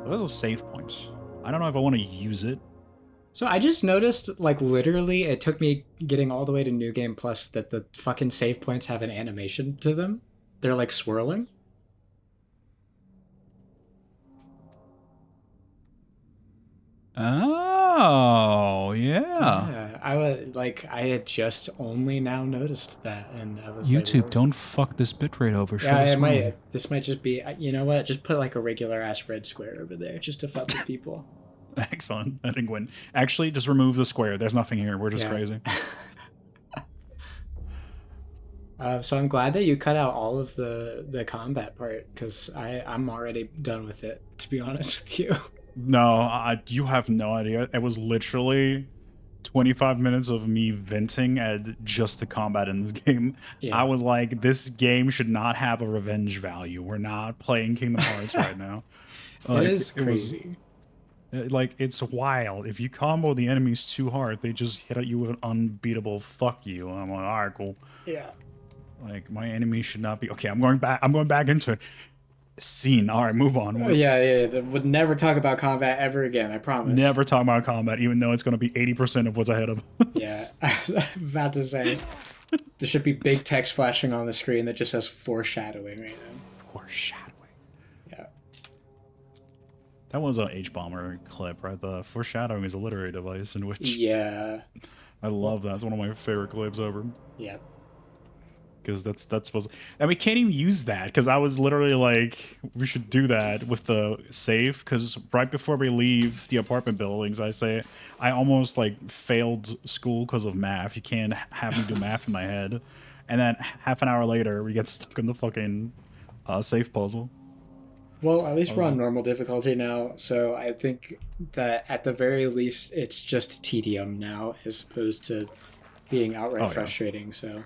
Those are save points. I don't know if I want to use it. So I just noticed, like, literally, it took me getting all the way to New Game Plus that the fucking save points have an animation to them. They're like swirling. Oh, yeah. Yeah, I was like, I had just only now noticed that, and I was like, YouTube, well, don't fuck this bitrate over. Show yeah, the it swirling. might. This might just be, you know what? Just put like a regular ass red square over there, just to fuck with people. Excellent. I didn't win. Actually, just remove the square. There's nothing here. We're just Yeah. crazy. So I'm glad that you cut out all of the combat part because I'm already done with it. To be honest with you. No, you have no idea. It was literally 25 minutes of me venting at just the combat in this game. Yeah. I was like, this game should not have a revenge value. We're not playing Kingdom Hearts right now. It Like, is crazy. like, it's wild. If you combo the enemies too hard, they just hit at you with an unbeatable fuck you. And I'm like, all right, cool. Yeah. Like, my enemy should not be... Okay, I'm going back into it. Scene. All right, move on. Yeah. Would never talk about combat ever again. I promise. Never talk about combat, even though it's going to be 80% of what's ahead of Yeah. I was about to say there should be big text flashing on the screen that just says foreshadowing right now. Foreshadowing. Yeah. That was an H-Bomber clip, right? The foreshadowing is a literary device in which... Yeah. I love that. It's one of my favorite clips ever. Yeah. Because that's supposed... And we can't even use that, because I was literally like, we should do that with the save, because right before we leave the apartment buildings, I say, I almost, like, failed school because of math. You can't have me do math in my head. And then half an hour later, we get stuck in the fucking safe puzzle. Well, at least we're on normal difficulty now, so I think that at the very least it's just tedium now as opposed to being outright frustrating, so...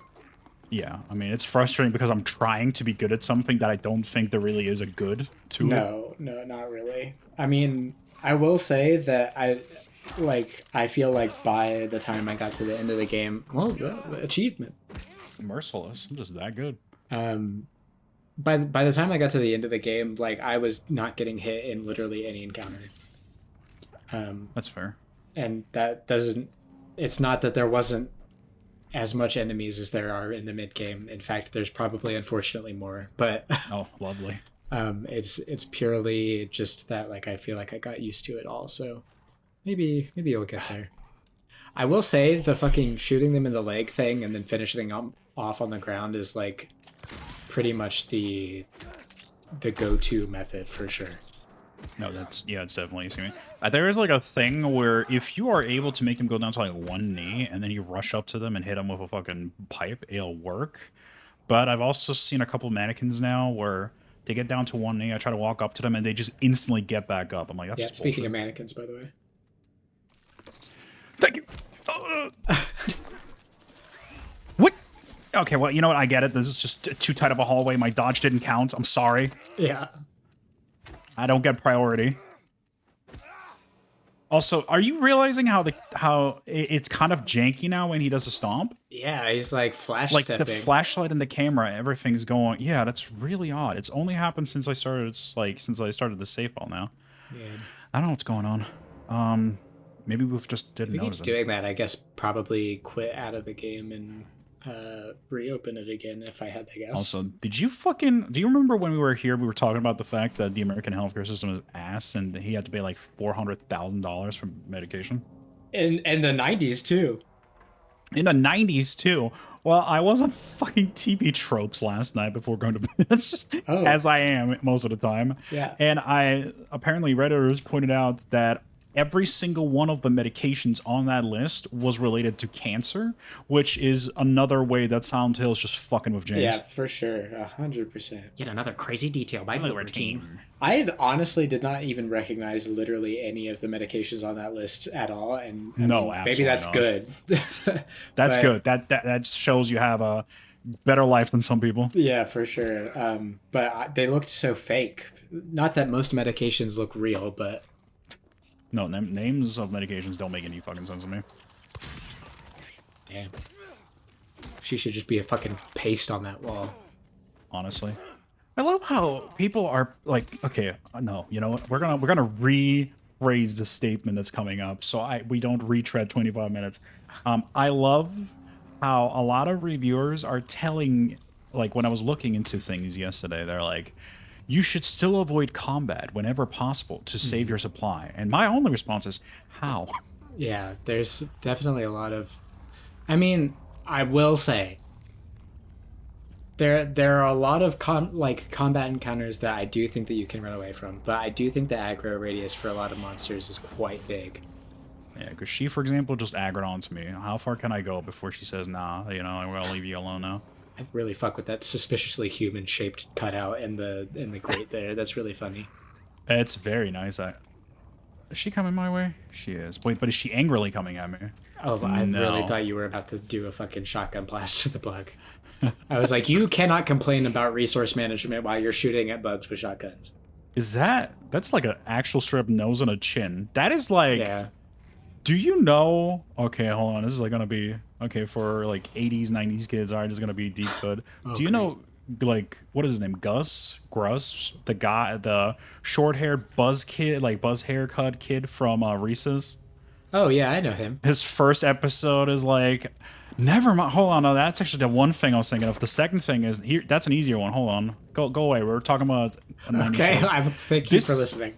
Yeah, I mean, it's frustrating because I'm trying to be good at something that I don't think there really is a good to it. No, not really. I mean, I will say that I feel like by the time I got to the end of the game, well, achievement. Merciless. I'm just that good. By the time I got to the end of the game, like, I was not getting hit in literally any encounter. That's fair. And that doesn't... It's not that there wasn't as much enemies as there are in the mid game. In fact, there's probably unfortunately more. But oh, lovely. It's purely just that, like, I feel like I got used to it all. So maybe you'll get there. I will say the fucking shooting them in the leg thing and then finishing them off on the ground is like pretty much the go-to method for sure. No, it's definitely easy. There is like a thing where if you are able to make him go down to like one knee and then you rush up to them and hit them with a fucking pipe, it'll work. But I've also seen a couple mannequins now where they get down to one knee, I try to walk up to them and they just instantly get back up. I'm like, that's speaking of mannequins, by the way. Thank you. What? Okay, well, you know what? I get it. This is just too tight of a hallway. My dodge didn't count. I'm sorry. Yeah. I don't get priority. Also, are you realizing how it's kind of janky now when he does a stomp? Yeah, he's like flash like stepping. The flashlight and the camera, everything's going. Yeah, that's really odd. It's only happened since I started. Since I started the save file now. Yeah. I don't know what's going on. Maybe we've just didn't if he notice keeps doing that, I guess probably quit out of the game and reopen it again if I had to guess. Also, do you remember when we were here, we were talking about the fact that the American healthcare system is ass and he had to pay like $400,000 for medication? In the 90s too. In the 90s too. Well, I was on fucking TV tropes last night before going to bed. That's just as I am most of the time. Yeah. And apparently Redditors pointed out that every single one of the medications on that list was related to cancer, which is another way that Silent Hill is just fucking with James. Yeah, for sure. 100%. Yet another crazy detail by Bloober Team. I honestly did not even recognize literally any of the medications on that list at all. And maybe that's not. Good. That's good. That shows you have a better life than some people. Yeah, for sure. But they looked so fake. Not that most medications look real, but... No, names of medications don't make any fucking sense to me. Damn. She should just be a fucking paste on that wall. Honestly. I love how people are like, okay, no, you know what? We're gonna rephrase the statement that's coming up, so we don't retread 25 minutes. I love how a lot of reviewers are telling, like when I was looking into things yesterday, they're like, you should still avoid combat whenever possible to save your supply. And my only response is, how? Yeah, there's definitely a lot of. I mean, I will say there are a lot of combat encounters that I do think that you can run away from, but I do think the aggro radius for a lot of monsters is quite big. Yeah, because she, for example, just aggroed onto me. How far can I go before she says, nah, you know, I'm gonna leave you alone now? I really fuck with that suspiciously human shaped cutout in the grate there. That's really funny. It's very nice. Is she coming my way? She is. Wait, but is she angrily coming at me? Oh, I really No. thought you were about to do a fucking shotgun blast to the bug. I was like, you cannot complain about resource management while you're shooting at bugs with shotguns. That's like an actual strip nose and a chin. That is like, Yeah. do you know? Okay, hold on. This is like gonna be okay for like 80s, 90s kids. All right, this is gonna be deep hood. Do you Okay. know, like, what is his name? Gruss, the guy, the short-haired buzz kid, like buzz haircut kid from Reese's. Oh yeah, I know him. His first episode is like, never mind. Hold on, no, that's actually the one thing I was thinking of. The second thing is here. That's an easier one. Hold on, go away. We're talking about. a 90s Okay, show. thank you This- for listening.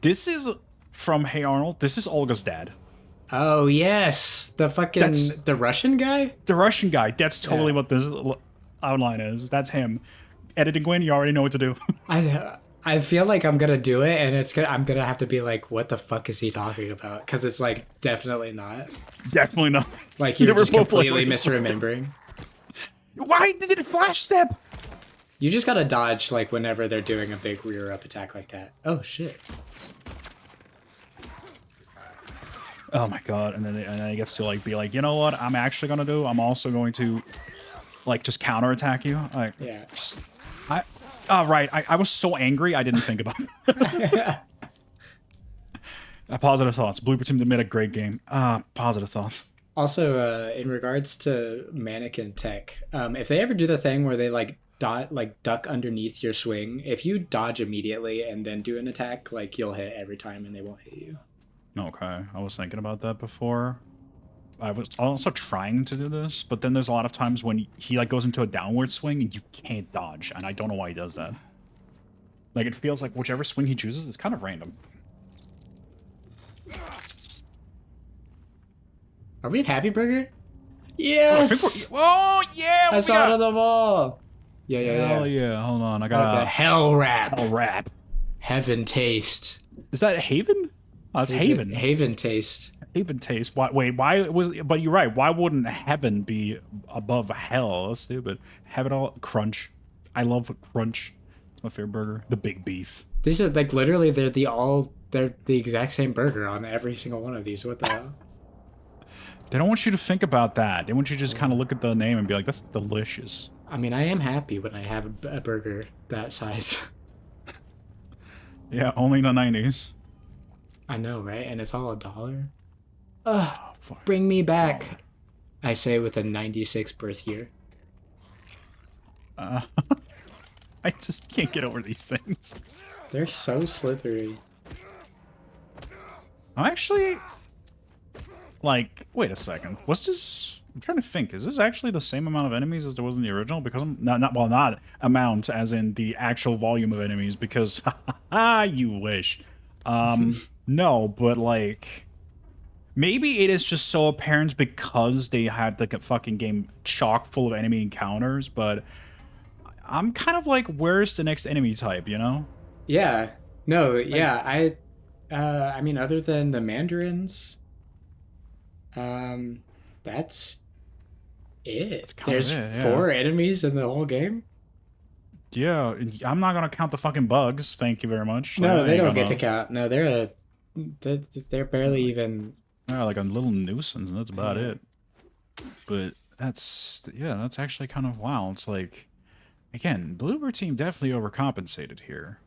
This is from Hey Arnold. This is Olga's dad. Oh yes, the fucking That's- the Russian guy. The Russian guy. That's totally Yeah. what this outline is. That's him. Editing Gwen, you already know what to do. I feel like I'm gonna do it, and I'm gonna have to be like, what the fuck is he talking about? Because it's like definitely not. Definitely not. Like you're Never just both play completely Reese's. misremembering. Why did it flash step? You just gotta dodge like whenever they're doing a big rear up attack like that. Oh shit. Oh my god! And then he gets to like be like, you know what? I'm actually gonna do. I'm also going to like just counterattack you. Like, Yeah. I. Oh, right. I was so angry I didn't think about it. Positive thoughts. Blooper Team made a great game. Positive thoughts. Also, in regards to mannequin tech, if they ever do the thing where they like duck underneath your swing, if you dodge immediately and then do an attack, like you'll hit every time and they won't hit you. Okay, I was thinking about that before. I was also trying to do this, but then there's a lot of times when he like goes into a downward swing and you can't dodge, and I don't know why he does that. Like it feels like whichever swing he chooses is kind of random. Are we at Happy Burger? Oh, I Yes. think oh yeah! I saw it on the wall. Yeah, Hell yeah. yeah! Hold on, I The got a hell wrap. wrap. Heaven taste. Is that Haven? Oh, it's Haven. Haven taste. Haven taste. Why? Wait, why was? But you're right. Why wouldn't heaven be above hell? That's stupid. Heaven all crunch. I love crunch. It's my favorite burger. The big beef. These are like literally they're the exact same burger on every single one of these. What the hell? They don't want you to think about that. They want you to just kind of look at the name and be like, "That's delicious." I mean, I am happy when I have a burger that size. Yeah, only in the 90s. I know, right? And it's all $1. Ugh, Oh, fuck. bring me back. I say with a 96 birth year. I just can't get over these things. They're so slithery. I'm actually like, wait a second. What's this? I'm trying to think. Is this actually the same amount of enemies as there was in the original? Because I'm not amount as in the actual volume of enemies. Because you wish. No, but like, maybe it is just so apparent because they had like a fucking game chock full of enemy encounters. But I'm kind of like, where's the next enemy type? You know? Yeah. No, yeah, I mean other than the mandarins, that's it. kinda There's it, yeah. 4 enemies in the whole game? Yeah, I'm not gonna count the fucking bugs. Thank you very much. No, Like, they I don't ain't get to gonna- count. No, they're barely even. Yeah, like a little nuisance, and that's about it. But that's actually kind of wild. It's like, again, Bloober Team definitely overcompensated here,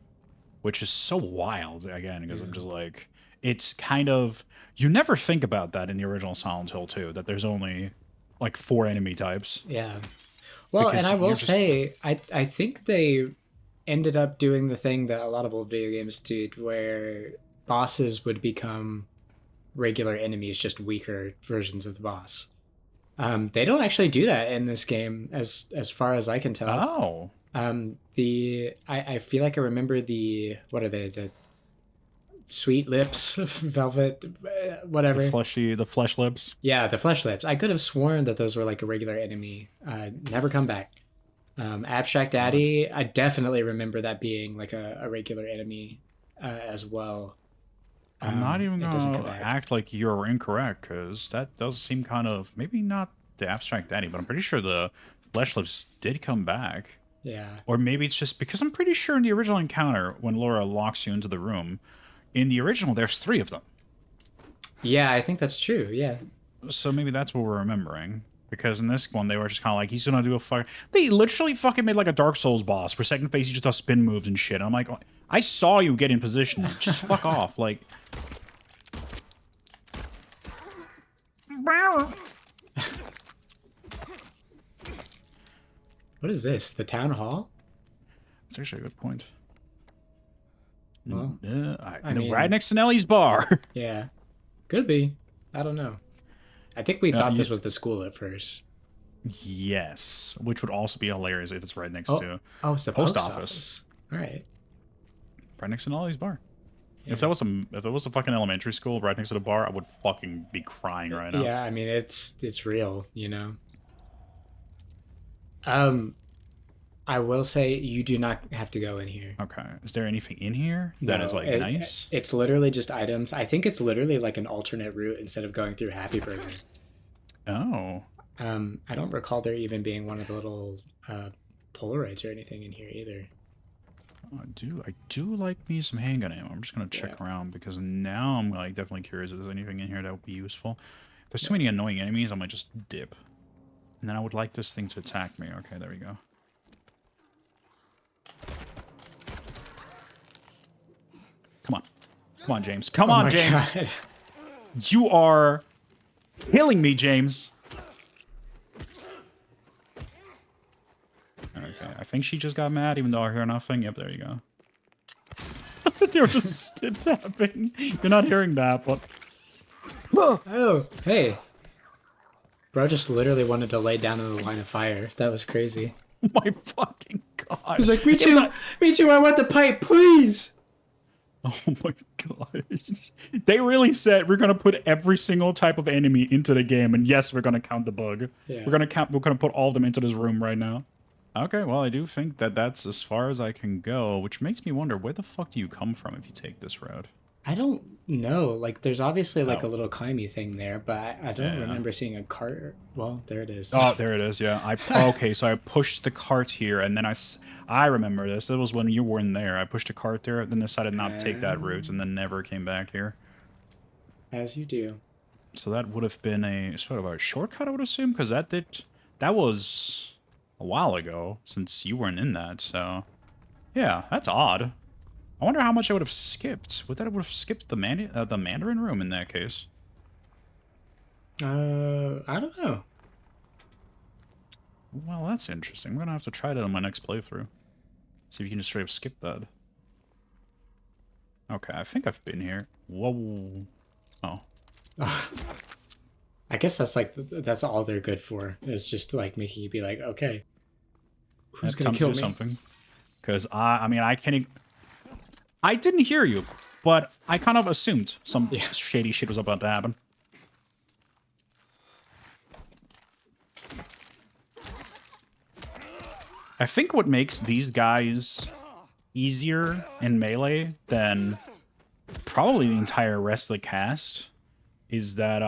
which is so wild. Again, because I'm just like, it's kind of you never think about that in the original Silent Hill 2, that there's only like 4 enemy types. Yeah. Well, Because and I will you're just say, I think they ended up doing the thing that a lot of old video games did, where bosses would become regular enemies, just weaker versions of the boss. They don't actually do that in this game, as far as I can tell. oh, I feel like I remember the what are they, the sweet lips, velvet, whatever. the flesh lips. Yeah, the flesh lips. I could have sworn that those were like a regular enemy. Never come back. Abstract Odd. Daddy, I definitely remember that being like a regular enemy as well. I'm not even It doesn't come gonna back. act like you're incorrect, because that does seem kind of maybe not the abstract daddy, but I'm pretty sure the flesh lips did come back. Yeah. Or maybe it's just because I'm pretty sure in the original encounter, when Laura locks you into the room, in the original there's 3 of them. Yeah, I think that's true. Yeah. So maybe that's what we're remembering. Because in this one, they were just kind of like, he's gonna do a fuck. They literally fucking made like a Dark Souls boss. For second phase, he just does spin moves and shit. And I'm like, I saw you get in position. Just fuck off. Like. What is this? The town hall? That's actually a good point. Well, I No, mean- right next to Nellie's bar. Yeah. Could be. I don't know. I think we thought you- this was the school at first. Yes, which would also be hilarious if it's right next Oh. to Oh, it's the Post post, office. office. All right. right next to Nellie's bar. Yeah. If it was a fucking elementary school right next to the bar, I would fucking be crying right now. Yeah, I mean it's real, you know. I will say you do not have to go in here. Okay. Is there anything in here that is No, like nice? It's literally just items. I think it's literally like an alternate route instead of going through Happy Burger. Oh. I don't recall there even being one of the little Polaroids or anything in here either. I do like me some handgun ammo. I'm just gonna check Yeah. around because now I'm like definitely curious if there's anything in here that would be useful. If there's too many annoying enemies, I might just dip. And then I would like this thing to attack me. Okay, there we go. Come on. Come on, James. Come Oh on, my James. God. You are killing me, James. Okay, I think she just got mad, even though I hear nothing. Yep, there you go. They were just tapping. You're not hearing that, but Oh, hey. Bro just literally wanted to lay down in the line of fire. That was crazy. my fucking god. He's like, me If too. not- Me too. I want the pipe, please. Oh my god. They really said we're gonna put every single type of enemy into the game, and yes, we're gonna count the bug. Yeah. We're gonna put all of them into this room right now. Okay, well I do think that that's as far as I can go, which makes me wonder where the fuck do you come from if you take this route? I don't know. Like, there's obviously like Oh. a little climby thing there, but I don't Yeah. remember seeing a cart. Well, there it is. Oh, there it is. Yeah. Okay, so I pushed the cart here, and then I remember this. It was when you weren't there. I pushed a cart there, then decided not to take that route, and then never came back here. As you do. So that would have been a sort of a shortcut, I would assume, because that was a while ago since you weren't in that. So yeah, that's odd. I wonder how much I would have skipped. Would have skipped the Mandarin room in that case? I don't know. Well, that's interesting. I'm gonna have to try that on my next playthrough. See if you can just straight up skip that. Okay, I think I've been here. Whoa. Oh. I guess that's like that's all they're good for. Is just like making you be like, okay, who's It's gonna time to kill do me? something? Because I mean, I can't. I didn't hear you, but I kind of assumed some Yeah. shady shit was about to happen. I think what makes these guys easier in melee than probably the entire rest of the cast is that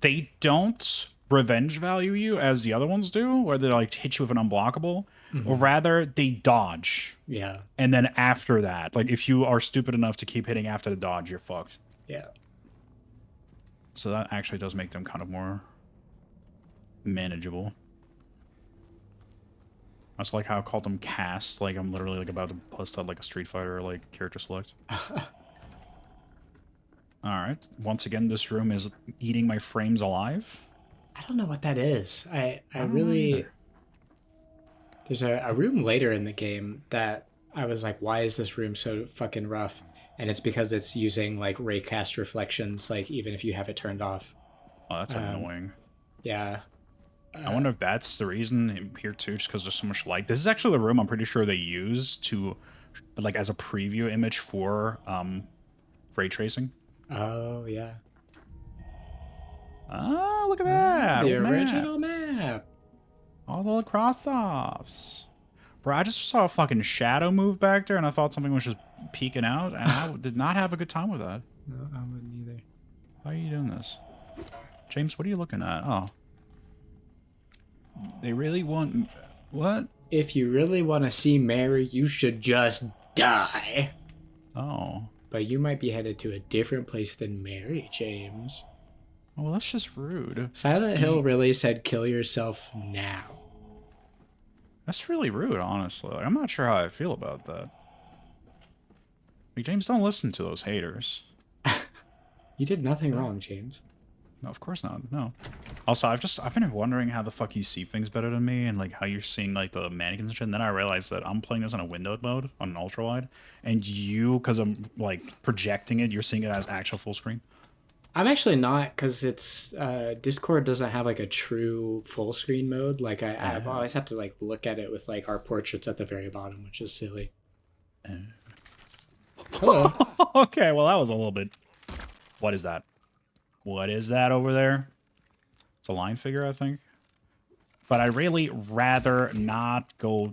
they don't revenge value you as the other ones do, where they like hit you with an unblockable, or rather they dodge. Yeah, And then after that, like if you are stupid enough to keep hitting after the dodge, you're fucked. yeah. So that actually does make them kind of more manageable. That's like how I called them cast, like I'm literally like about to bust out like a Street Fighter like character select. Alright. Once again, this room is eating my frames alive. I don't know what that is. I don't really either. There's a room later in the game that I was like, why is this room so fucking rough? And it's because it's using like raycast reflections, like even if you have it turned off. Oh, that's Um, annoying. Yeah. I wonder if that's the reason here too, just because there's so much light. This is actually the room I'm pretty sure they use to, like, as a preview image for ray tracing. Oh yeah. Oh, look at that! The Old map. original map. All the little cross-offs. Bro, I just saw a fucking shadow move back there, and I thought something was just peeking out, and I did not have a good time with that. No, I wouldn't either. How are you doing this? James, what are you looking at? Oh. They really want... What? If you really want to see Mary, you should just die. Oh. But you might be headed to a different place than Mary, James. Oh, well, that's just rude. Silent Hill really said kill yourself now. That's really rude, honestly. Like, I'm not sure how I feel about that. Like, James, don't listen to those haters. You did nothing wrong, James. No, of course not. No. Also, I've been wondering how the fuck you see things better than me, and like how you're seeing like the mannequins and shit. And then I realized that I'm playing this on a windowed mode on an ultra wide, and you, because I'm like projecting it, you're seeing it as actual full screen. I'm actually not, because it's Discord doesn't have like a true full screen mode. Like I've always have to like look at it with like our portraits at the very bottom, which is silly. Hello. Okay, well that was a little bit. What is that? What is that over there? It's a line figure, I think. But I really rather not go,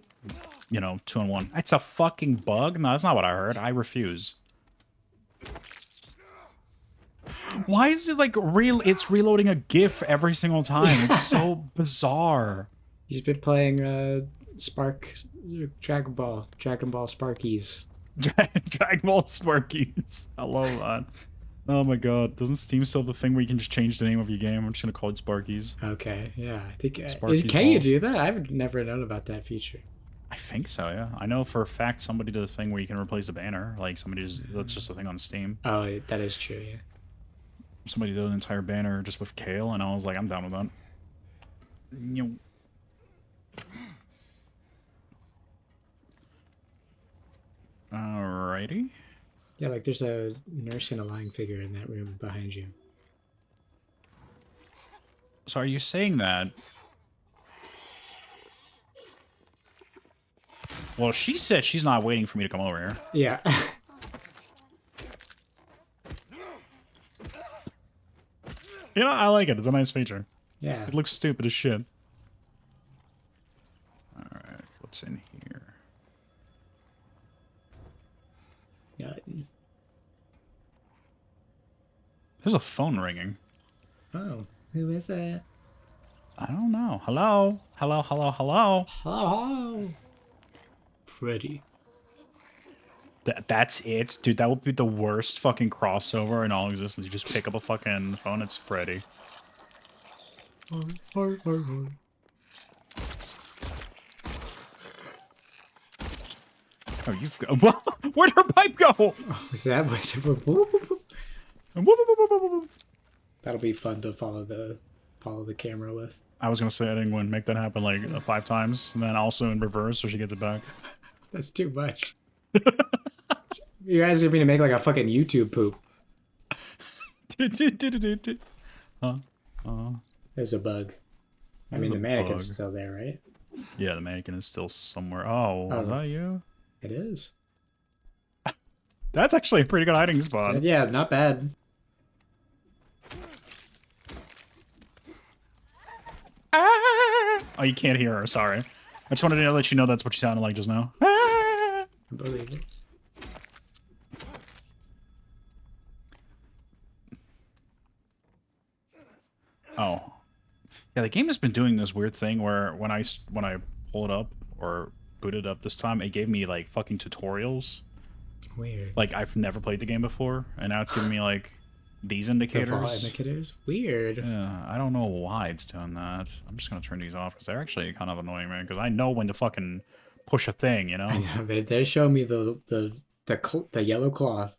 you know, 2-on-1. It's a fucking bug? No, that's not what I heard. I refuse. Why is it like it's reloading a GIF every single time? It's so bizarre. He's been playing Dragon Ball Sparkies. Dragon Ball Sparkies. I love that. Oh my god. Doesn't Steam still have the thing where you can just change the name of your game? I'm just gonna call it Sparkies. Okay, yeah. I think Sparky's can you Ball. do that? I've never known about that feature. I think so, yeah. I know for a fact somebody did a thing where you can replace the banner. Like somebody just, that's just a thing on Steam. Oh, that is true, yeah. Somebody did an entire banner just with Kale, and I was like, I'm down with that. You know. Alrighty. Yeah, like there's a nurse and a lying figure in that room behind you. So are you saying that? Well, she said she's not waiting for me to come over here. Yeah. You know, I like it. It's a nice feature. Yeah. It looks stupid as shit. Alright, what's in here? Yeah. There's a phone ringing. Oh, who is it? I don't know. Hello? Hello, hello, hello? Oh, Freddy. That's it? Dude, that would be the worst fucking crossover in all existence. You just pick up a fucking phone, it's Freddy. Oh, you've got... Where'd her pipe go? Is that what? That'll be fun to follow the camera with. I was gonna say I didn't make that happen like 5 times, and then also in reverse so she gets it back. That's too much. You guys are going to make like a fucking YouTube poop. Huh? There's a bug. I mean, the mannequin's still there, right? Yeah, the mannequin is still somewhere. Oh, is that you? It is. That's actually a pretty good hiding spot. Yeah, not bad. Oh, you can't hear her. Sorry. I just wanted to let you know that's what she sounded like just now. I believe it. Oh. Yeah, the game has been doing this weird thing where when I pull it up or boot it up this time, it gave me like fucking tutorials. Weird. Like I've never played the game before, and now it's giving me like these indicators. The fall indicators? Weird. Yeah, I don't know why it's doing that. I'm just gonna turn these off because they're actually kind of annoying, man. Because I know when to fucking push a thing, you know. I know, they show me the yellow cloth.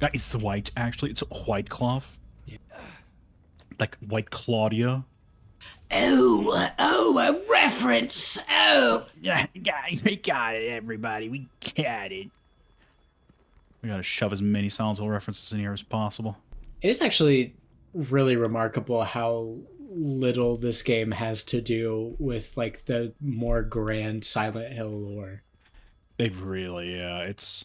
It's the white, actually. It's a white cloth. Yeah. Like White Claudia. Oh, a reference. Oh. Yeah, we got it, everybody. We got it. We gotta shove as many Silent Hill references in here as possible. It is actually really remarkable how little this game has to do with like the more grand Silent Hill lore. They really, yeah. It's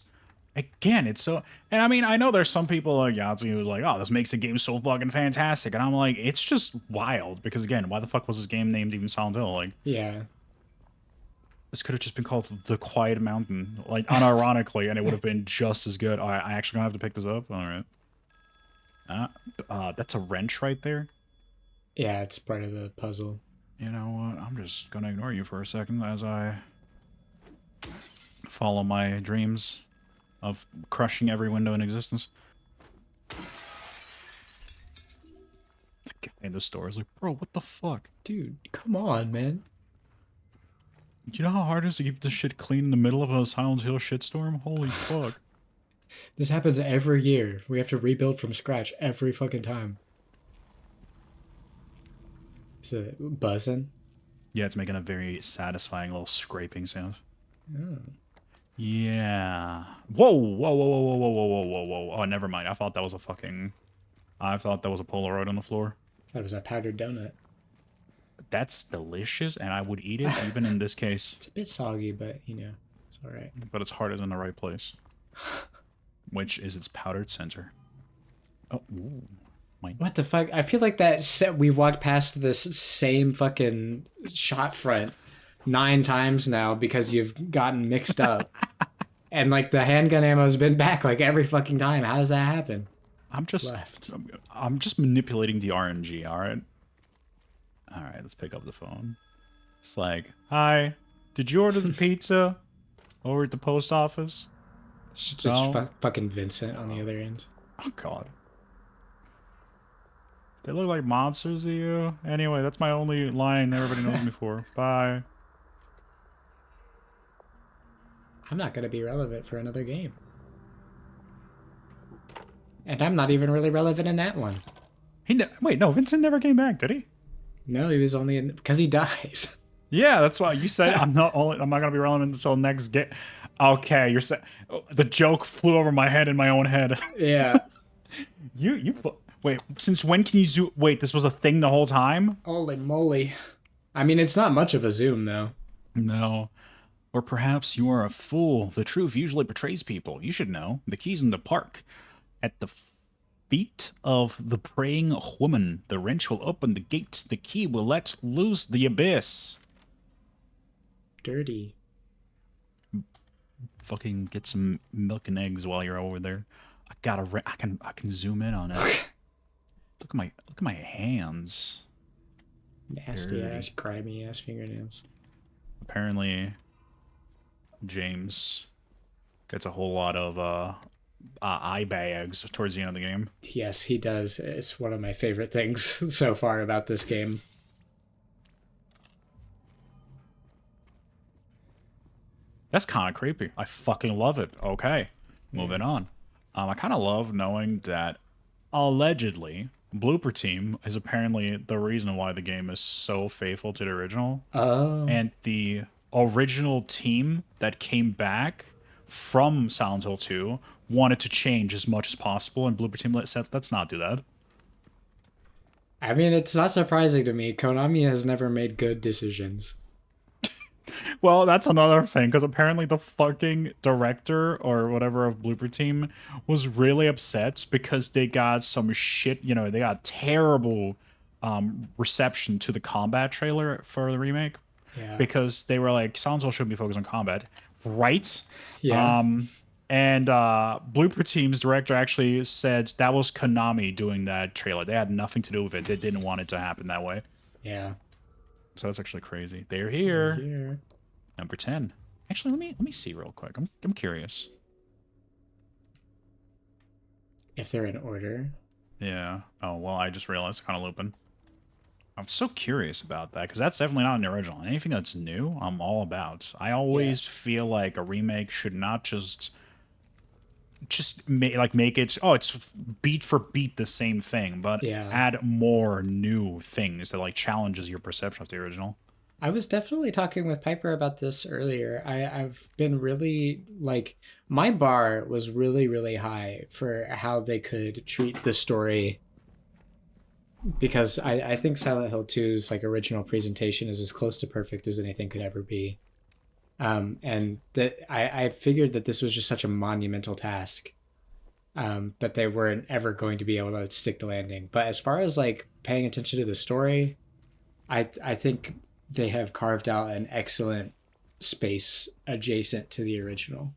again, it's so. And I mean, I know there's some people like Yahtzee who's like, "Oh, this makes the game so fucking fantastic," and I'm like, it's just wild because again, why the fuck was this game named even Silent Hill? Like, Yeah. this could have just been called The Quiet Mountain, like unironically, and it would have been just as good. All right, I actually gonna have to pick this up. All right. That's a wrench right there. Yeah, it's part of the puzzle. You know what? I'm just gonna ignore you for a second as I follow my dreams of crushing every window in existence. The guy in the store is like, bro, what the fuck? Dude, come on, man. You know how hard it is to keep this shit clean in the middle of a Silent Hill shitstorm? Holy fuck. This happens every year. We have to rebuild from scratch every fucking time. Is it buzzing? Yeah, it's making a very satisfying little scraping sound. Oh. Yeah. Whoa, whoa, whoa, whoa, whoa, whoa, whoa, whoa, whoa, whoa. Oh, never mind. I thought that was a fucking... I thought that was a Polaroid on the floor. That was a powdered donut. That's delicious, and I would eat it even in this case. It's a bit soggy, but you know, it's all right. But its heart is in the right place. Which is its powdered center. Oh, ooh. What the fuck? I feel like that set we walked past this same fucking shot front 9 times now because you've gotten mixed up. And like the handgun ammo's been back like every fucking time. How does that happen? I'm just Left. I'm just manipulating the RNG, alright? Alright, let's pick up the phone. It's like, hi, did you order the pizza over at the post office? It's just No. fucking Vincent on the other end. Oh god. They look like monsters to you? Anyway, that's my only line everybody knows me for. Bye. I'm not going to be relevant for another game. And I'm not even really relevant in that one. Wait, no, Vincent never came back, did he? No, he was only in... Because he dies. Yeah, that's why you said I'm not gonna be relevant until next game. Okay, you're saying the joke flew over my head in my own head. Yeah. Wait, since when can you zoom? Wait, this was a thing the whole time? Holy moly. I mean, it's not much of a zoom, though. No. Or perhaps you are a fool. The truth usually betrays people. You should know. The key's in the park. At the feet of the praying woman. The wrench will open the gates. The key will let loose the abyss. Dirty. Fucking get some milk and eggs while you're over there. I can zoom in on it. Look at my hands. Nasty Dirty. ass, grimy ass fingernails. Apparently, James gets a whole lot of eye bags towards the end of the game. Yes, he does. It's one of my favorite things so far about this game. That's kind of creepy. I fucking love it. Okay, moving on. I kind of love knowing that allegedly Blooper Team is apparently the reason why the game is so faithful to the original. Oh. And the original team that came back from Silent Hill 2 wanted to change as much as possible, and Blooper Team said, let's not do that. I mean, it's not surprising to me. Konami has never made good decisions. Well, that's another thing, because apparently the fucking director or whatever of Blooper Team was really upset because they got some shit, they got terrible reception to the combat trailer for the remake. Yeah. Because they were like, Silent Hill should be focused on combat. Right? Yeah. And Blooper Team's director actually said that was Konami doing that trailer. They had nothing to do with it. They didn't want it to happen that way. Yeah. So that's actually crazy. They're here. Here. Number 10. Actually, let me see real quick. I'm curious. If they're in order. Yeah. Oh, well, I just realized kind of looping. I'm so curious about that, because that's definitely not an original. Anything that's new, I'm all about. I always feel like a remake should not just just make it, oh, it's beat for beat the same thing, but Yeah. add more new things that like challenges your perception of the original. I was definitely talking with Piper about this earlier. I've been really like my bar was really, really high for how they could treat the story because I think Silent Hill 2's like original presentation is as close to perfect as anything could ever be. And that I figured that this was just such a monumental task that they weren't ever going to be able to stick the landing. But as far as like paying attention to the story, I think they have carved out an excellent space adjacent to the original.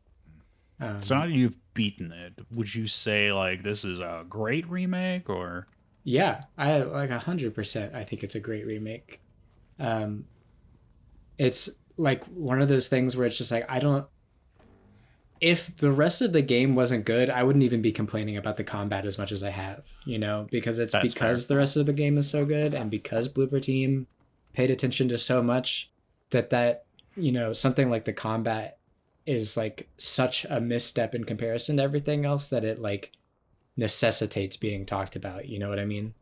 So now Um, that you've beaten it, would you say like this is a great remake or? yeah, I like 100%. I think it's a great remake. Um, it's like one of those things where it's just like I don't. If the rest of the game wasn't good, I wouldn't even be complaining about the combat as much as I have, because it's That's fair. because the rest of the game is so good and because Blooper Team paid attention to so much that something like the combat is like such a misstep in comparison to everything else that it like necessitates being talked about. You know what I mean?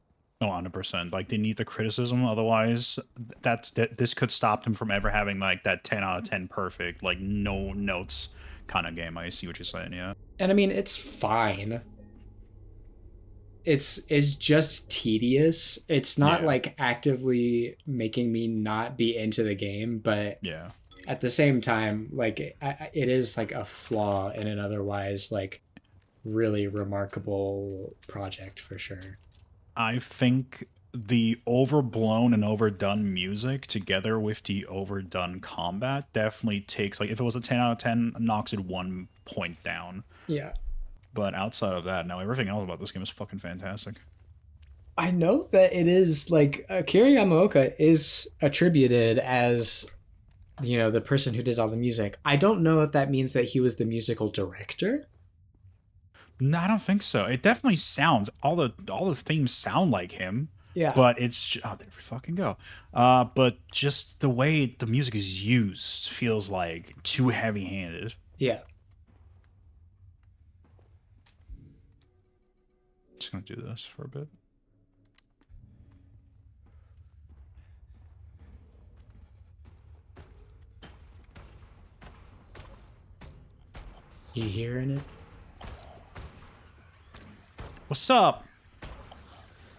Oh, 100%. Like they need the criticism, otherwise this could stop them from ever having like that 10 out of 10 perfect, like no notes kind of game. I see what you're saying, yeah. And I mean, it's fine. It's just tedious. It's not Yeah. like actively making me not be into the game, but Yeah. at the same time, like it is like a flaw in an otherwise like really remarkable project for sure. I think the overblown and overdone music together with the overdone combat definitely takes, like if it was a 10 out of 10, knocks it 1 point down. Yeah. But outside of that, no, everything else about this game is fucking fantastic. I know that it is like Akira Yamaoka is attributed as the person who did all the music. I don't know if that means that he was the musical director. No, I don't think so. It definitely sounds, all the themes sound like him, Yeah. but oh, there we fucking go. But just the way the music is used feels like too heavy-handed. Yeah. Just gonna do this for a bit. You hearing it? What's up?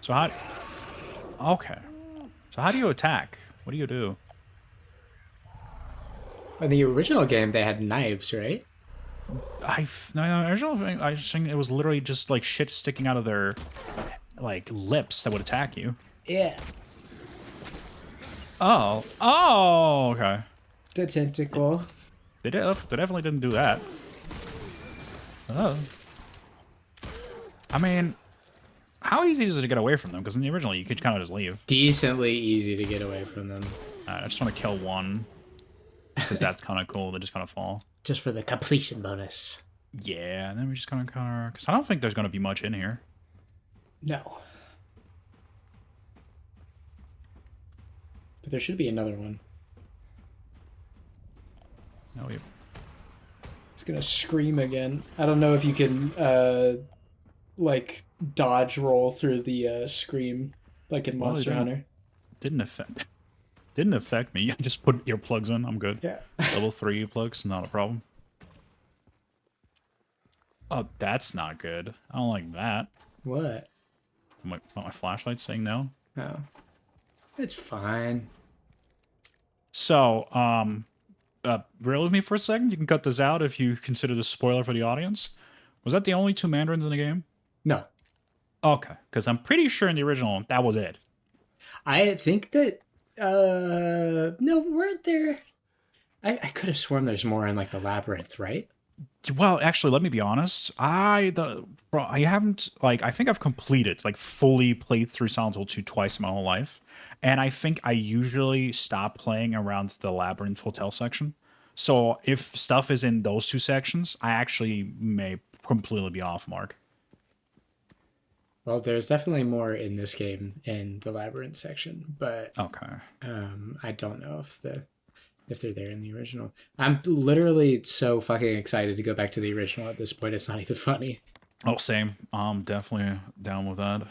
So how? Okay. So how do you attack? What do you do? In the original game, they had knives, right? No, the original thing, I think it was literally just like shit sticking out of their like lips that would attack you. Yeah. Oh, okay. The tentacle. They definitely didn't do that. Oh. I mean, how easy is it to get away from them? Because in the original, you could kind of just leave. Decently easy to get away from them. I just want to kill one. Because that's kind of cool. They just kind of fall. Just for the completion bonus. Yeah, and then we just kind of... Because I don't think there's going to be much in here. No. But there should be another one. No, we... It's gonna scream again. I don't know if you can like dodge roll through the scream like in Well, Monster Hunter. Didn't affect me. I just put earplugs in. I'm good. Yeah. Level 3 earplugs, not a problem. Oh, that's not good. I don't like that. What? My flashlight saying no. Oh. It's fine. So, bear with me for a second. You can cut this out if you consider this spoiler for the audience. Was that the only two mandarins in the game? No. Okay, because I'm pretty sure in the original that was it. I think that no, weren't there I could have sworn there's more in like the labyrinth, right? Well, actually, let me be honest. I haven't, like, I think I've completed, like, fully played through Silent Hill 2 twice in my whole life. And I think I usually stop playing around the Labyrinth Hotel section. So if stuff is in those two sections, I actually may completely be off mark. Well, there's definitely more in this game in the labyrinth section, but Okay. I don't know if if they're there in the original. I'm literally so fucking excited to go back to the original at this point. It's not even funny. Oh, same. I'm definitely down with that.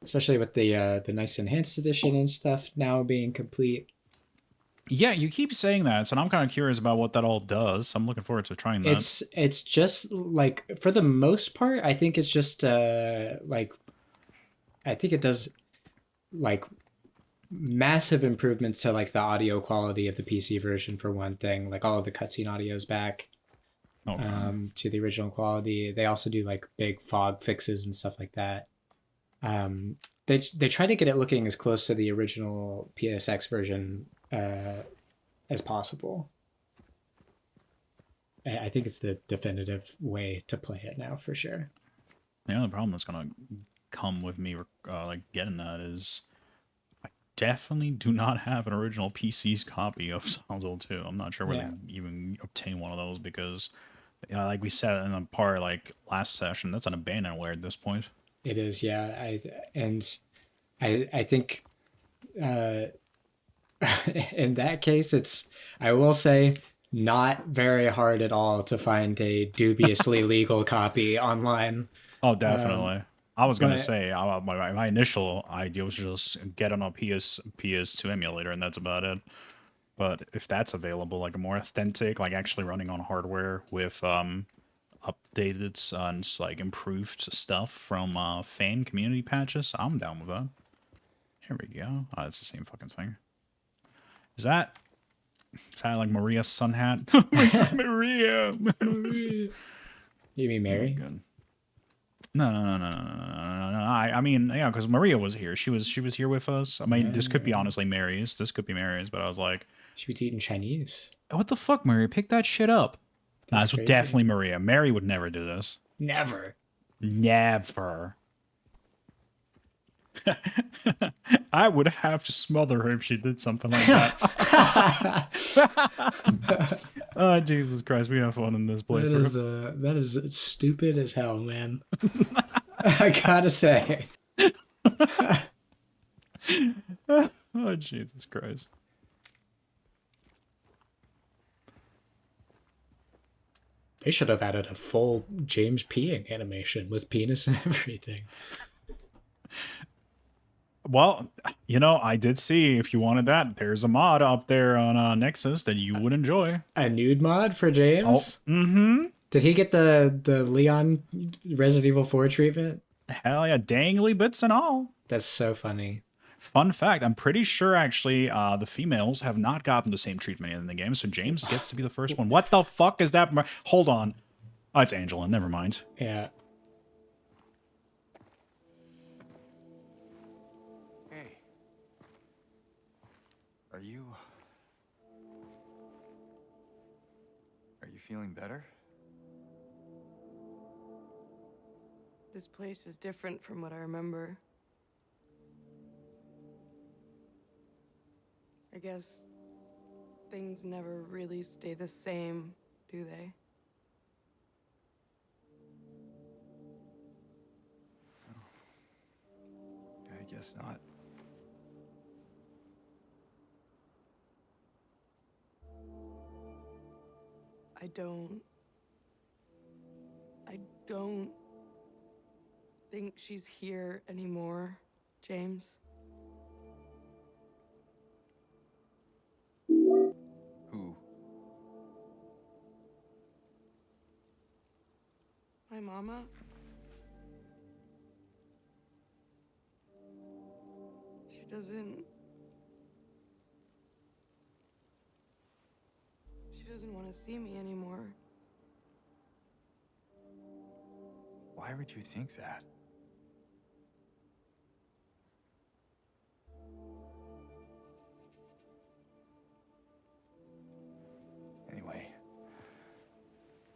Especially with the nice enhanced edition and stuff now being complete. Yeah, you keep saying that, so I'm kind of curious about what that all does. I'm looking forward to trying that. It's just like for the most part, I think it's just like I think it does like massive improvements to like the audio quality of the PC version for one thing. Like all of the cutscene audio is back Okay. to the original quality. They also do like big fog fixes and stuff like that. They try to get it looking as close to the original PSX version as possible. I think it's the definitive way to play it now for sure. The only problem that's gonna come with me like getting that is I definitely do not have an original PC's copy of Silent Hill 2. I'm not sure where Yeah. to even obtain one of those because, like we said in the part like last session, that's an abandonware at this point. It is, yeah. I think uh, in that case, it's I will say not very hard at all to find a dubiously legal copy online. Oh, Um, definitely. I was gonna but say my initial idea was just get on a PS2 emulator, and that's about it. But if that's available, like a more authentic, like actually running on hardware with updated and like improved stuff from fan community patches, I'm down with that. Here we go. Oh, it's the same fucking thing. Is that like Maria's sun hat? Oh my god, Maria! you mean Oh my Mary? god. No. I mean, yeah, because Maria was here. She was here with us. I mean, this could be honestly Mary's. This could be Mary's, but I was like, She was eating Chinese. what the fuck, Maria? Pick that shit up. That's That's crazy. definitely Maria. Mary would never do this. Never. Never. I would have to smother her if she did something like that. Oh, Jesus Christ. We have fun in this playthrough. That is stupid as hell, man. I gotta say. Oh, Jesus Christ. They should have added a full James peeing animation with penis and everything. Well, I did see if you wanted that, there's a mod up there on Nexus that you would enjoy. A nude mod for Oh, James? mm-hmm. Did he get the Leon Resident Evil 4 treatment? Hell yeah, dangly bits and all. That's so funny. Fun fact, I'm pretty sure actually the females have not gotten the same treatment in the game, so James gets to be the first one. What the fuck is that? Hold on. Oh, it's Angela. Never mind. Yeah. Hey. Are you feeling better? This place is different from what I remember. I guess things never really stay the same, do they? I guess not. I don't think she's here anymore, James. Who? My mama? She doesn't want to see me anymore. Why would you think that? Anyway,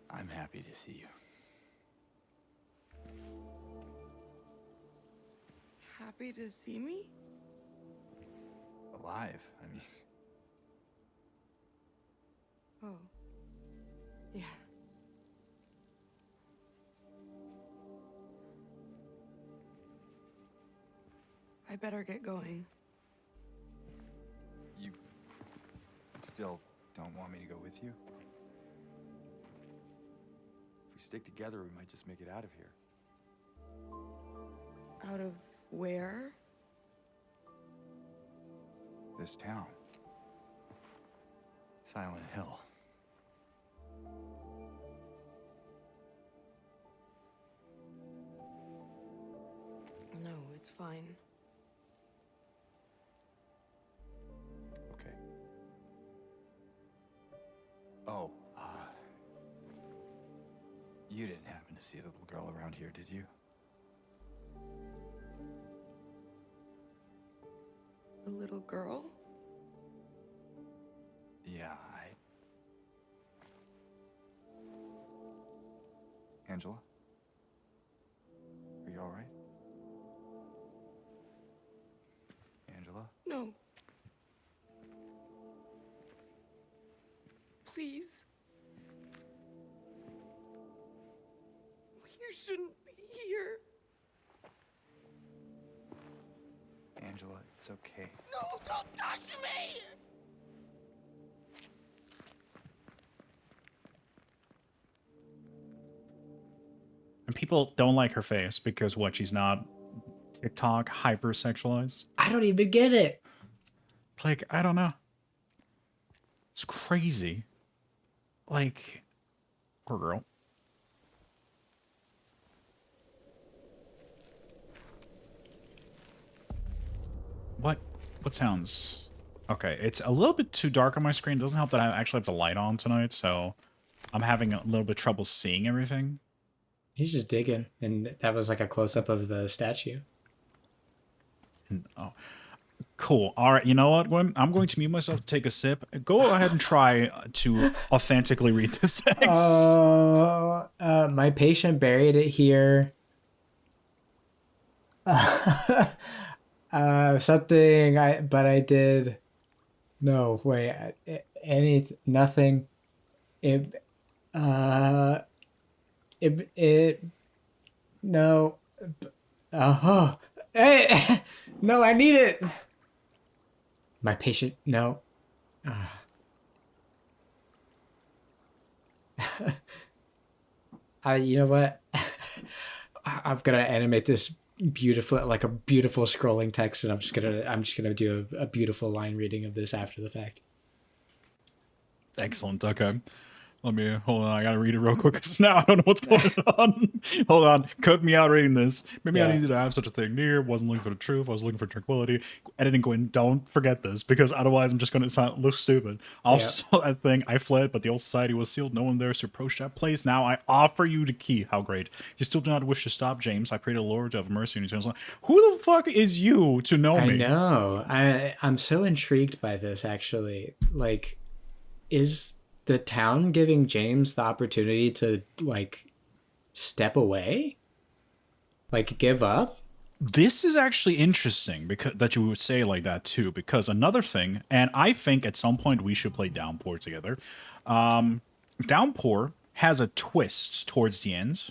I'm happy to see you. Happy to see me? Alive, I mean. Oh. Yeah. I better get going. still don't want me to go with you? If we stick together, we might just make it out of here. Out of where? This town. Silent Hill. No, it's fine. Okay. Oh, you didn't happen to see a little girl around here, did you? A little girl? Yeah, Angela? Are you all right? Angela? No. Please. You shouldn't be here. Angela, it's okay. No, don't touch me! And people don't like her face because what? She's not TikTok hypersexualized. I don't even get it. Like, I don't know. It's crazy. Like, poor girl. What sounds? Okay, it's a little bit too dark on my screen. It doesn't help that I actually have the light on tonight, so I'm having a little bit trouble seeing everything. He's just digging, and that was like a close up of the statue. And, oh, cool. All right, you know what, Gwen? I'm going to mute myself to take a sip. Go ahead and try to authentically read this text. My patient buried it here. Something I did. No, wait. Nothing. It. No. Oh. Hey. No, I need it. My patient. No. You know what? I'm gonna animate this beautiful, like a beautiful scrolling text, and I'm just gonna do a beautiful line reading of this after the fact. Excellent. Okay. Let me hold on. I gotta read it real quick because now I don't know what's going on. Hold on. Cut me out reading this. Maybe I needed to have such a thing near. Wasn't looking for the truth. I was looking for tranquility. Editing Gwen, don't forget this because otherwise I'm just gonna look stupid. Also, that thing I fled, but the old society was sealed. No one there to approach that place. Now I offer you the key. How great! You still do not wish to stop, James. I pray to the Lord to have mercy on you. Who the fuck is you to know me? I know. I'm so intrigued by this. Actually, like, is the town giving James the opportunity to like step away, like give up? This is actually interesting because that you would say like that too, because another thing, and I think at some point we should play Downpour together. Downpour has a twist towards the end,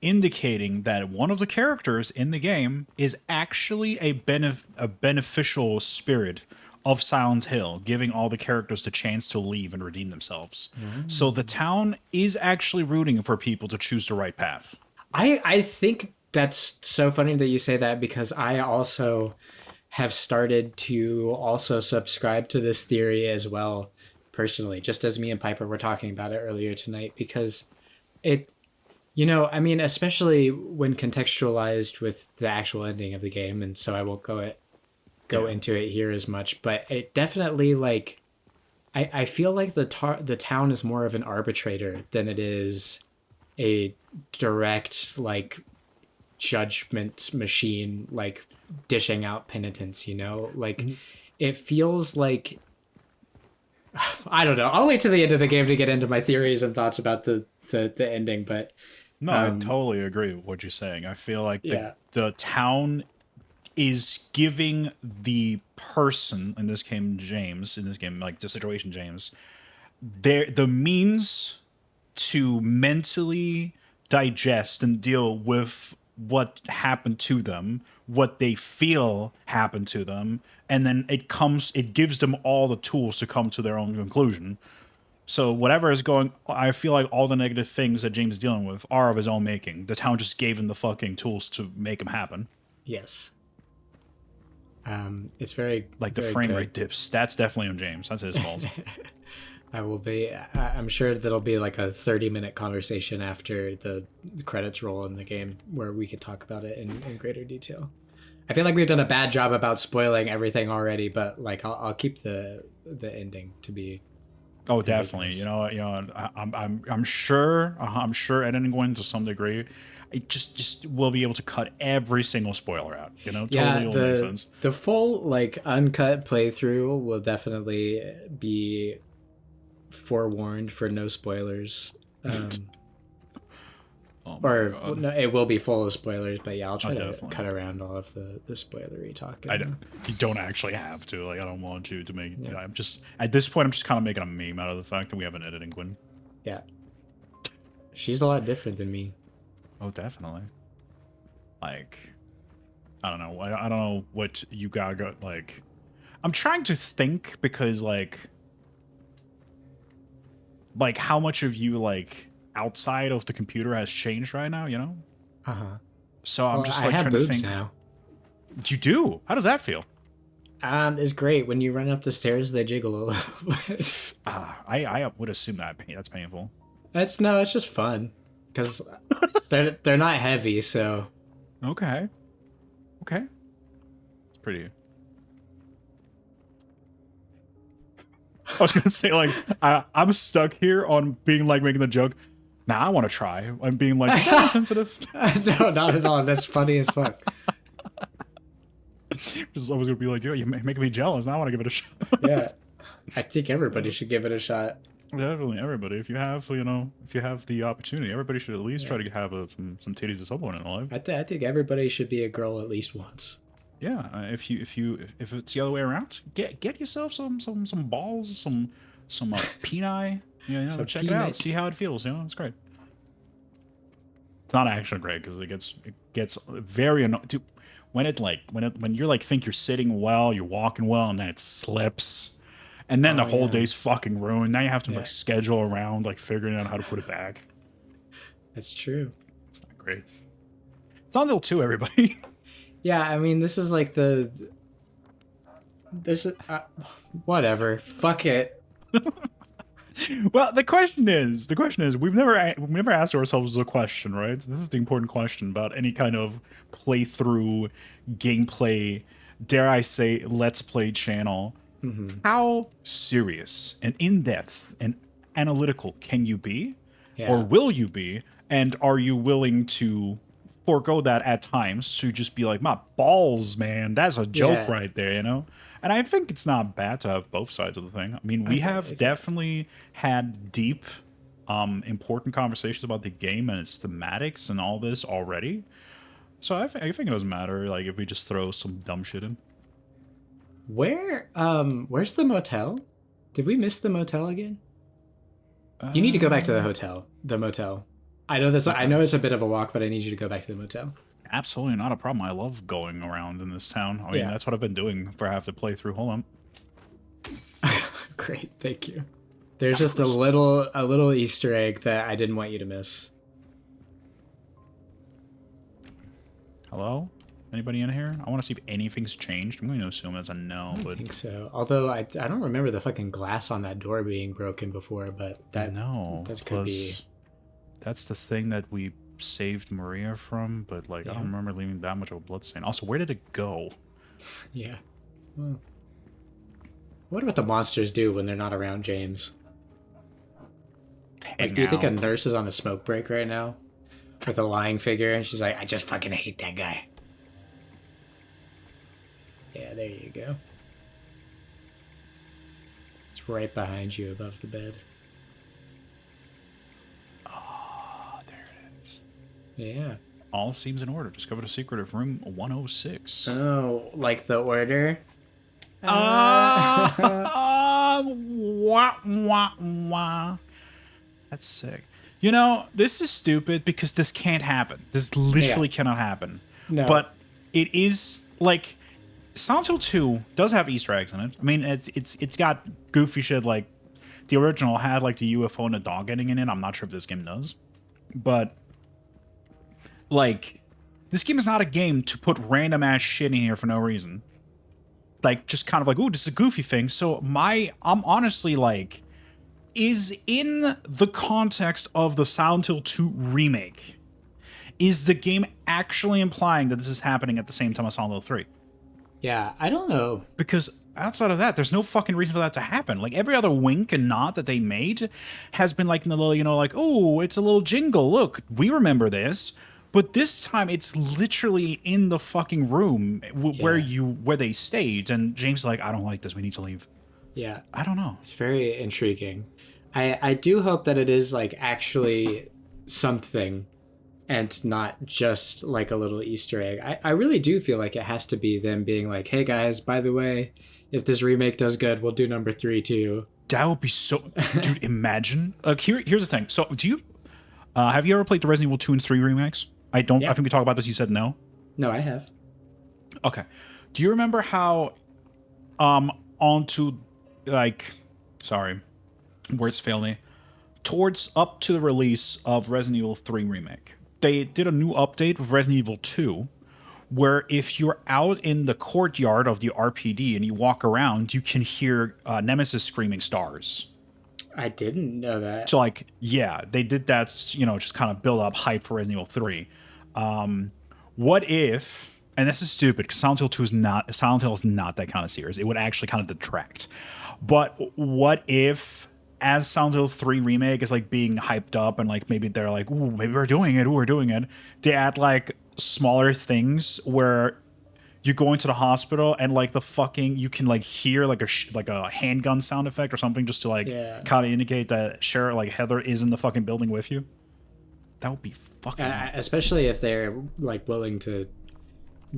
indicating that one of the characters in the game is actually a beneficial spirit of Silent Hill, giving all the characters the chance to leave and redeem themselves. So the town is actually rooting for people to choose the right path. I think that's so funny that you say that, because I also have started to also subscribe to this theory as well, personally, just as me and Piper were talking about it earlier tonight, because it, you know, I mean, especially when contextualized with the actual ending of the game, and so I won't go into it here as much, but it definitely, like, I feel like the town is more of an arbitrator than it is a direct, like, judgment machine, like dishing out penitence, you know? Like, it feels like, I don't know. I'll wait till the end of the game to get into my theories and thoughts about the ending, but no, I totally agree with what you're saying. I feel like the town is giving the person, in this game James, like the situation James, the means to mentally digest and deal with what happened to them, what they feel happened to them, and then it gives them all the tools to come to their own conclusion. So whatever is going, I feel like all the negative things that James is dealing with are of his own making. The town just gave him the fucking tools to make them happen. Yes. It's very Like the very frame good. rate dips. That's definitely on James. That's his fault. I'm sure that'll be like a 30-minute conversation after the credits roll in the game where we could talk about it in greater detail. I feel like we've done a bad job about spoiling everything already, but like I'll keep the ending to be. Oh, definitely. You know, I'm sure editing going to some degree, it just will be able to cut every single spoiler out. You know, totally will make sense. The full like uncut playthrough will definitely be forewarned for no spoilers. Oh my Or God. no, it will be full of spoilers, but yeah, I'll try to definitely. cut around all of the spoilery talk. You don't actually have to. Like, I don't want you to make. Yeah. I'm just at this point. I'm just kind of making a meme out of the fact that we have an editing queen. Yeah, she's a lot different than me. Oh, definitely. Like, I don't know. I don't know what you got. Like, I'm trying to think because like how much of you like outside of the computer has changed right now. You know. Uh huh. So I'm just I like have trying to boobs think. now. You do? How does that feel? It's great when you run up the stairs. They jiggle a little bit. I would assume that's painful. It's just fun because they're not heavy, so Okay. Okay. It's pretty. I was gonna say like I'm stuck here on being like making the joke. Nah, I want to try. I'm being like is that sensitive. no, not at all. That's funny as fuck. Just always gonna be like, yo, you're making me jealous. Now I want to give it a shot. Yeah, I think everybody should give it a shot. Definitely, everybody. If you have, if you have the opportunity, everybody should at least try to have some titties at some point in their life. I think everybody should be a girl at least once. Yeah, if it's the other way around, get yourself some balls, some peni. Yeah, Some check it out, peanut. see how it feels. You know, it's great. It's not actually great because it gets very annoying. When you're like think you're sitting well, you're walking well, and then it slips, and then the whole yeah. day's fucking ruined. Now you have to Yeah. like schedule around like figuring out how to put it back. That's true. It's not great. It's on Until 2, everybody. Yeah, I mean, this is like this is whatever. Fuck it. Well, the question is, we've never asked ourselves the question, right? So this is the important question about any kind of playthrough, gameplay, dare I say, let's play channel. How serious and in depth and analytical can you be, Yeah. or will you be, and are you willing to forego that at times to just be like, my balls, man, that's a joke Yeah. right there, you know? And I think it's not bad to have both sides of the thing. I mean, we have definitely had deep, important conversations about the game and its thematics and all this already. So I think it doesn't matter, like, if we just throw some dumb shit in. Where's the motel? Did we miss the motel again? You need to go back to the hotel. The motel. I know it's a bit of a walk, but I need you to go back to the motel. Absolutely not a problem. I love going around in this town. I mean, Yeah. that's what I've been doing for half the playthrough. Hold on. Great, thank you. There's just a little Easter egg that I didn't want you to miss. Hello? Anybody in here? I want to see if anything's changed. I'm going to assume that's a no, I but think so. Although I don't remember the fucking glass on that door being broken before, but that no. that could be. That's the thing that we saved Maria from, but like I Yeah. don't remember leaving that much of a bloodstain. Also, where did it go? Yeah. Well, I wonder what the monsters do when they're not around James. Like, do you think a nurse is on a smoke break right now with a lying figure, and she's like, "I just fucking hate that guy." Yeah, there you go. It's right behind you above the bed. Oh, there it is. Yeah. All seems in order. Discover the secret of room 106. Oh, like the order? Wah, wah, wah. That's sick. You know, this is stupid because this can't happen. This literally cannot happen. No. But it is like Silent Hill 2 does have Easter eggs in it. I mean, it's got goofy shit like the original had like the UFO and the dog getting in it. I'm not sure if this game does, but like this game is not a game to put random ass shit in here for no reason. Like just kind of like, oh, this is a goofy thing. So I'm honestly like, is in the context of the Silent Hill 2 remake, is the game actually implying that this is happening at the same time as Silent Hill 3? Yeah, I don't know. Because outside of that, there's no fucking reason for that to happen. Like, every other wink and nod that they made has been like, in the little, you know, like, oh, it's a little jingle. Look, we remember this. But this time, it's literally in the fucking room where they stayed. And James is like, I don't like this. We need to leave. Yeah. I don't know. It's very intriguing. I do hope that it is like actually something and not just like a little Easter egg. I really do feel like it has to be them being like, hey guys, by the way, if this remake does good, we'll do number 3 too. That would be so... Dude, imagine. Here's the thing. So, do you... have you ever played the Resident Evil 2 and 3 remakes? I don't... Yeah. I think we talked about this. You said no? No, I have. Okay. Do you remember how... onto... Like... Sorry. Words fail me. Towards up to the release of Resident Evil 3 Remake, they did a new update with Resident Evil 2, where if you're out in the courtyard of the RPD and you walk around, you can hear Nemesis screaming stars. I didn't know that. So, like, yeah, they did that, you know, just kind of build up hype for Resident Evil 3. What if, and this is stupid, because Silent Hill is not that kind of series. It would actually kind of detract. But what if, as Silent Hill 3 Remake is, like, being hyped up, and, like, maybe they're like, ooh, maybe we're doing it, they add, like, smaller things where you go into the hospital and, like, you can, like, hear, like, a handgun sound effect or something just to, like, kind of indicate that Heather is in the fucking building with you. That would be fucking especially if they're, like, willing to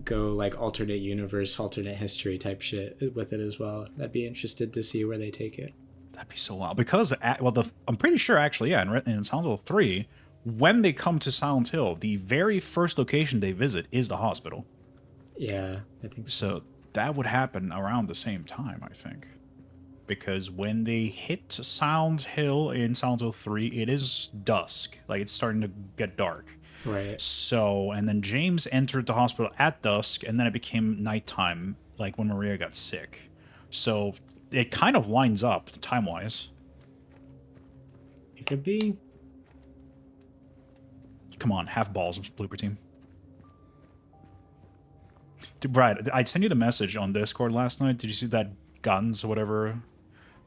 go, like, alternate universe, alternate history type shit with it as well. I'd be interested to see where they take it. That'd be so wild. Because, I'm pretty sure, actually, yeah, in Silent Hill 3, when they come to Silent Hill, the very first location they visit is the hospital. Yeah, I think so. So that would happen around the same time, I think. Because when they hit Silent Hill in Silent Hill 3, it is dusk. Like, it's starting to get dark. Right. So, and then James entered the hospital at dusk, and then it became nighttime, like when Maria got sick. So it kind of lines up time-wise. It could be. Come on, have balls, blooper team. Dude, Brad, I sent you the message on Discord last night. Did you see that Guns or whatever?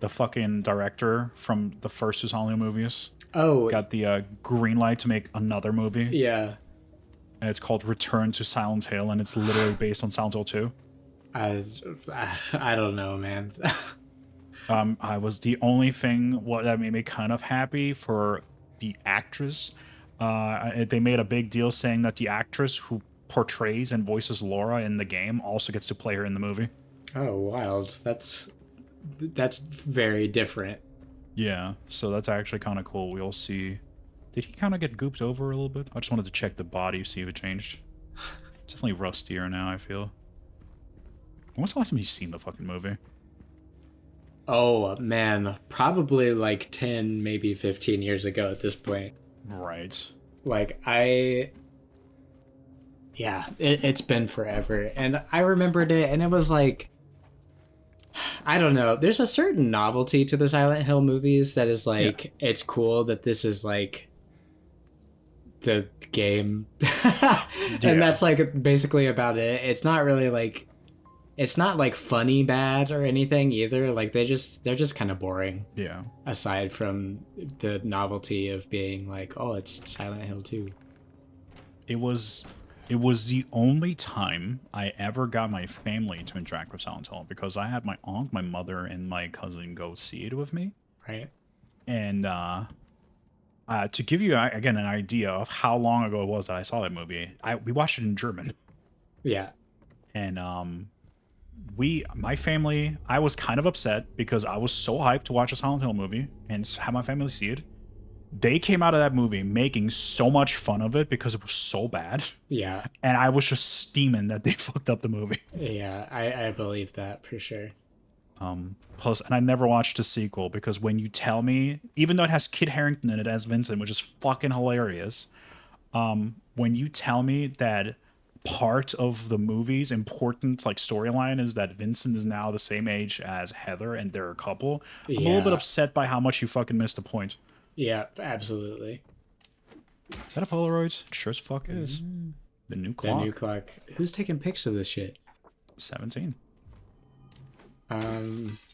The fucking director from the first two Silent Hill movies. Oh. Got the green light to make another movie. Yeah. And it's called Return to Silent Hill, and it's literally based on Silent Hill 2. I don't know, man. I was the only thing that made me kind of happy for the actress. They made a big deal saying that the actress who portrays and voices Laura in the game also gets to play her in the movie. Oh, wild. That's very different. Yeah, so that's actually kind of cool. We'll see. Did he kind of get gooped over a little bit? I just wanted to check the body, see if it changed. It's definitely rustier now, I feel. When was the last time you've seen the fucking movie? Oh, man. Probably like 10, maybe 15 years ago at this point. Right. Like, yeah, it's been forever. And I remembered it, and it was like, I don't know. There's a certain novelty to the Silent Hill movies that is like, It's cool that this is like the game. And that's like basically about it. It's not really like, it's not like funny bad or anything either. Like they're just kind of boring. Yeah. Aside from the novelty of being like, oh, it's Silent Hill 2. It was the only time I ever got my family to interact with Silent Hill, because I had my aunt, my mother, and my cousin go see it with me. Right. And to give you, again, an idea of how long ago it was that I saw that movie, we watched it in German. Yeah. And my family, I was kind of upset because I was so hyped to watch a Silent Hill movie and have my family see it. They came out of that movie making so much fun of it because it was so bad, Yeah, and I was just steaming that they fucked up the movie. yeah, I believe that for sure. Plus, and I never watched a sequel because when you tell me, even though it has Kit Harington in it as Vincent, which is fucking hilarious, when you tell me that part of the movie's important like storyline is that Vincent is now the same age as Heather and they're a couple, I'm a little bit Yeah. upset by how much you fucking missed the point. Yeah, absolutely. Is that a Polaroid? It sure as fuck is. The new The clock. new clock. Who's taking pics of this shit? 17.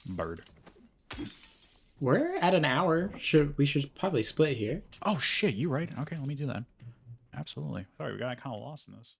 Bird. We're at an hour. We should probably split here. Oh shit, you right. Okay, let me do that. Absolutely. Sorry, we got kind of lost in this.